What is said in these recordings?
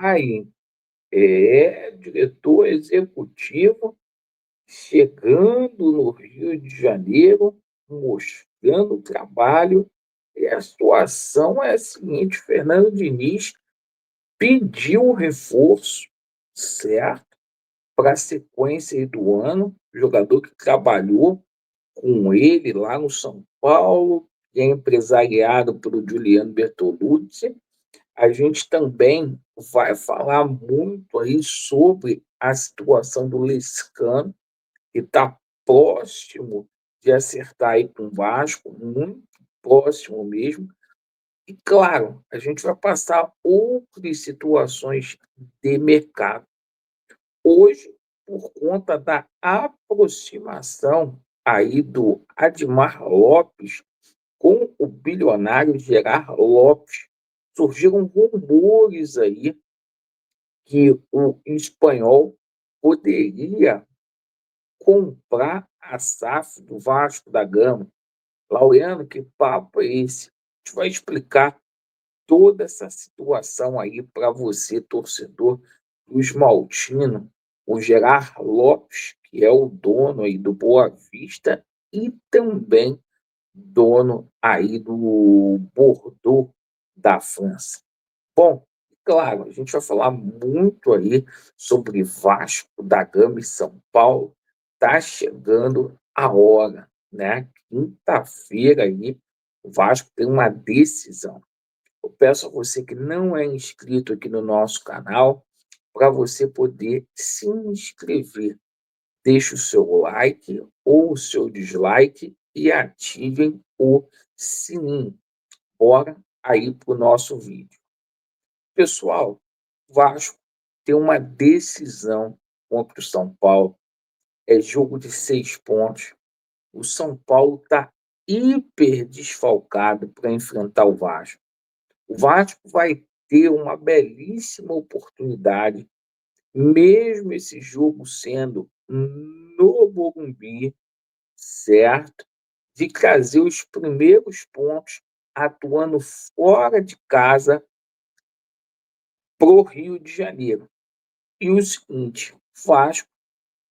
Uai, diretor executivo chegando no Rio de Janeiro, mostrando o trabalho. E a situação é a seguinte: Fernando Diniz pediu o reforço, certo? Para a sequência aí do ano, jogador que trabalhou com ele lá no São Paulo, que é empresariado pelo Juliano Bertolucci. A gente também vai falar muito aí sobre a situação do Lescano, que está próximo de acertar aí com o Vasco, muito próximo mesmo. E, claro, a gente vai passar outras situações de mercado. Hoje, por conta da aproximação aí do Admar Lopes com o bilionário Gerard Lopes, surgiram rumores aí que o espanhol poderia comprar a SAF do Vasco da Gama. Laureano, que papo é esse? A gente vai explicar toda essa situação aí para você, torcedor do Esmaltino, o Gerard Lopes, que é o dono aí do Boa Vista e também dono aí do Bordeaux da França. Bom, claro, a gente vai falar muito aí sobre Vasco da Gama e São Paulo. Tá chegando a hora, né? Quinta-feira aí, o Vasco tem uma decisão. Eu peço a você que não é inscrito aqui no nosso canal, para você poder se inscrever. Deixe o seu like ou o seu dislike e ativem o sininho. Bora aí para o nosso vídeo. Pessoal, o Vasco tem uma decisão contra o São Paulo. É jogo de 6 pontos. O São Paulo está hiper desfalcado para enfrentar o Vasco. O Vasco vai ter uma belíssima oportunidade, mesmo esse jogo sendo no Morumbi, certo? De trazer os primeiros pontos atuando fora de casa para o Rio de Janeiro. E o seguinte, Vasco,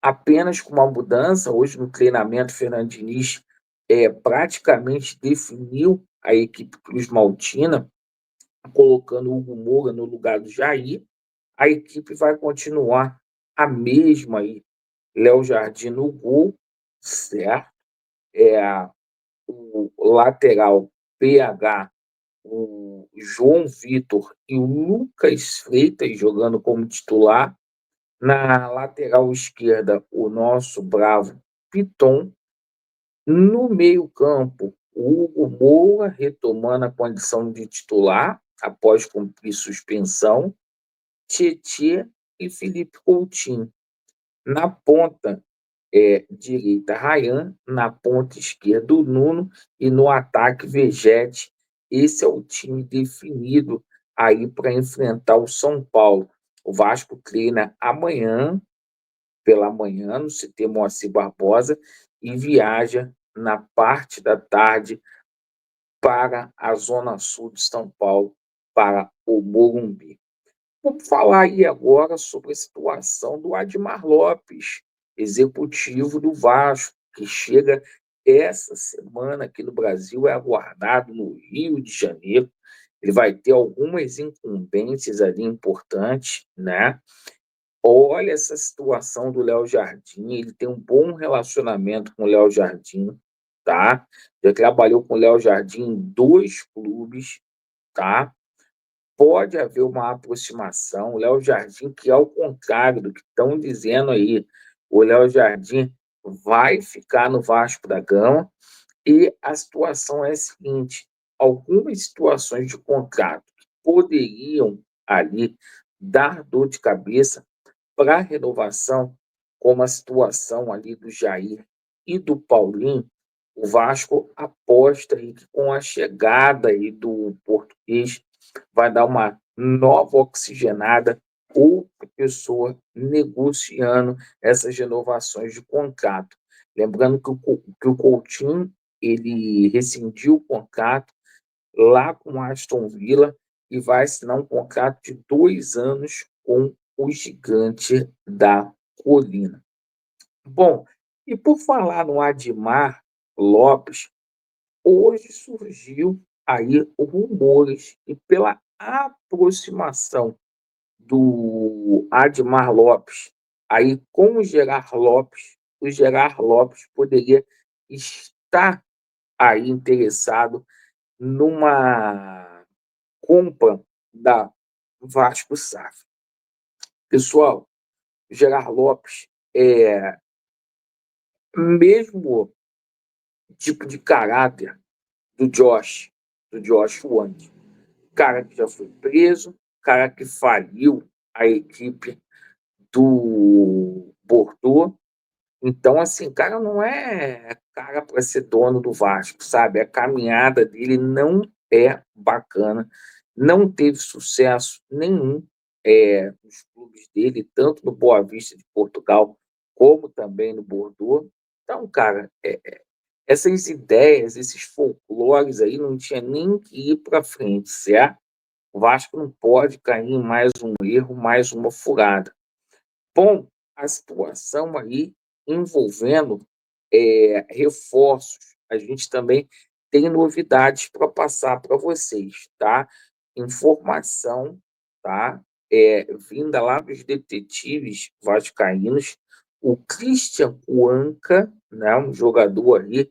apenas com uma mudança, hoje no treinamento, Fernando Diniz praticamente definiu a equipe Cruz Maltina, colocando o Hugo Moura no lugar do Jair. A equipe vai continuar a mesma aí. Léo Jardim no gol, certo? O lateral PH, o João Vitor e o Lucas Freitas jogando como titular. Na lateral esquerda, o nosso bravo Piton. No meio-campo, o Hugo Moura retomando a condição de titular após cumprir suspensão. Tietê e Felipe Coutinho. Na ponta direita, Ryan. Na ponta esquerda, o Nuno. E no ataque, Vegete. Esse é o time definido aí para enfrentar o São Paulo. O Vasco treina amanhã, pela manhã, no CT Moacir Barbosa, e viaja na parte da tarde para a Zona Sul de São Paulo, para o Morumbi. Vamos falar aí agora sobre a situação do Admar Lopes, executivo do Vasco, que chega essa semana aqui no Brasil, é aguardado no Rio de Janeiro. Ele vai ter algumas incumbências ali importantes, né? Olha essa situação do Léo Jardim, ele tem um bom relacionamento com o Léo Jardim, tá? Já trabalhou com o Léo Jardim em 2 clubes, tá? Pode haver uma aproximação. O Léo Jardim, que ao contrário do que estão dizendo aí, o Léo Jardim vai ficar no Vasco da Gama. E a situação é a seguinte: algumas situações de contrato que poderiam ali dar dor de cabeça para a renovação, como a situação ali do Jair e do Paulinho. O Vasco aposta aí que com a chegada aí do português vai dar uma nova oxigenada, outra pessoa negociando essas renovações de contrato. Lembrando que o Coutinho ele rescindiu o contrato lá com o Aston Villa e vai assinar um contrato de 2 anos com o Gigante da Colina. Bom, e por falar no Admar Lopes, hoje surgiu aí rumores e pela aproximação do Admar Lopes aí com o Gerard Lopes poderia estar aí interessado numa compra da Vasco SAF. Pessoal, o Gerard Lopes é mesmo tipo de caráter do Josh Wang. Cara que já foi preso, cara que faliu a equipe do Bordeaux. Então, assim, o cara não é cara para ser dono do Vasco, sabe? A caminhada dele não é bacana, não teve sucesso nenhum nos clubes dele, tanto no Boa Vista de Portugal, como também no Bordeaux. Então, cara, essas ideias, esses folclores aí não tinha nem que ir para frente, certo? O Vasco não pode cair em mais um erro, mais uma furada. Bom, a situação aí envolvendo reforços, a gente também tem novidades para passar para vocês, tá? Informação, tá? Vinda lá dos detetives vascaínos, o Christian Cuanca, né? Um jogador aí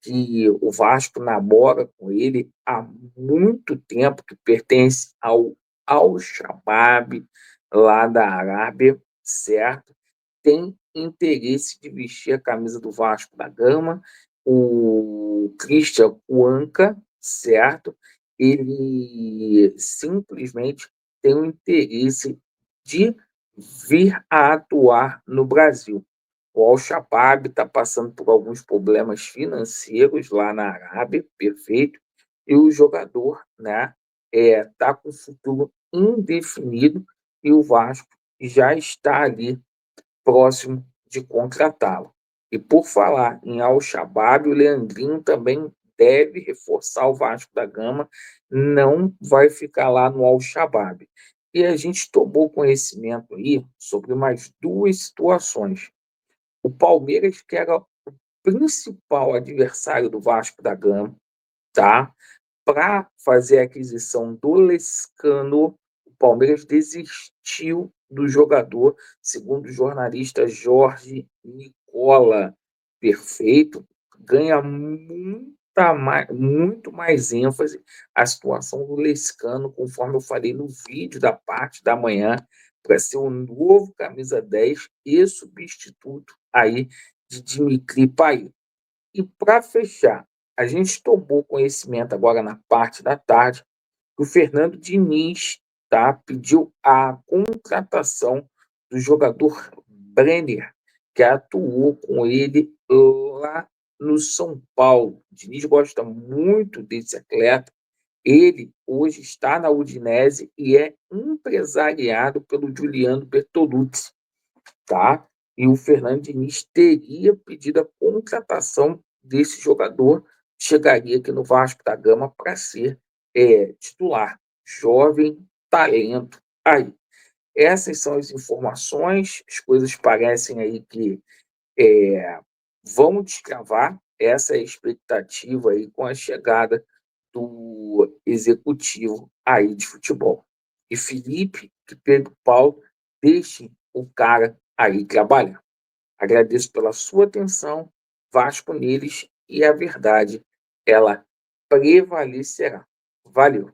que o Vasco namora com ele há muito tempo, que pertence ao Al-Shabaab, lá da Arábia, certo? Tem interesse de vestir a camisa do Vasco da Gama, o Christian Cuanca, certo? Ele simplesmente tem o interesse de vir a atuar no Brasil. O Al-Shabaab está passando por alguns problemas financeiros lá na Arábia, perfeito, e o jogador, né, está com futuro indefinido e o Vasco já está ali próximo de contratá-lo. E por falar em Al-Shabaab, o Leandrinho também deve reforçar o Vasco da Gama, não vai ficar lá no Al-Shabaab. E a gente tomou conhecimento aí sobre mais duas situações. O Palmeiras, que era o principal adversário do Vasco da Gama, tá? Para fazer a aquisição do Lescano, o Palmeiras desistiu do jogador, segundo o jornalista Jorge Nicola. Perfeito, ganha muito mais ênfase a situação do Lescano, conforme eu falei no vídeo da parte da manhã, para ser o novo camisa 10 e substituto aí de Dimitri Payet. E para fechar, a gente tomou conhecimento agora na parte da tarde que o Fernando Diniz, tá, pediu a contratação do jogador Brenner, que atuou com ele lá no São Paulo. O Diniz gosta muito desse atleta. Ele hoje está na Udinese e é empresariado pelo Giuliano Bertolucci, tá? E o Fernando Diniz teria pedido a contratação desse jogador, chegaria aqui no Vasco da Gama para ser titular, jovem talento. Aí, essas são as informações, as coisas parecem aí que vão descravar, essa é a expectativa aí com a chegada do executivo aí de futebol. E Felipe e Pedro Paulo, deixem o cara aí trabalhar. Agradeço pela sua atenção, Vasco neles, e a verdade, ela prevalecerá. Valeu!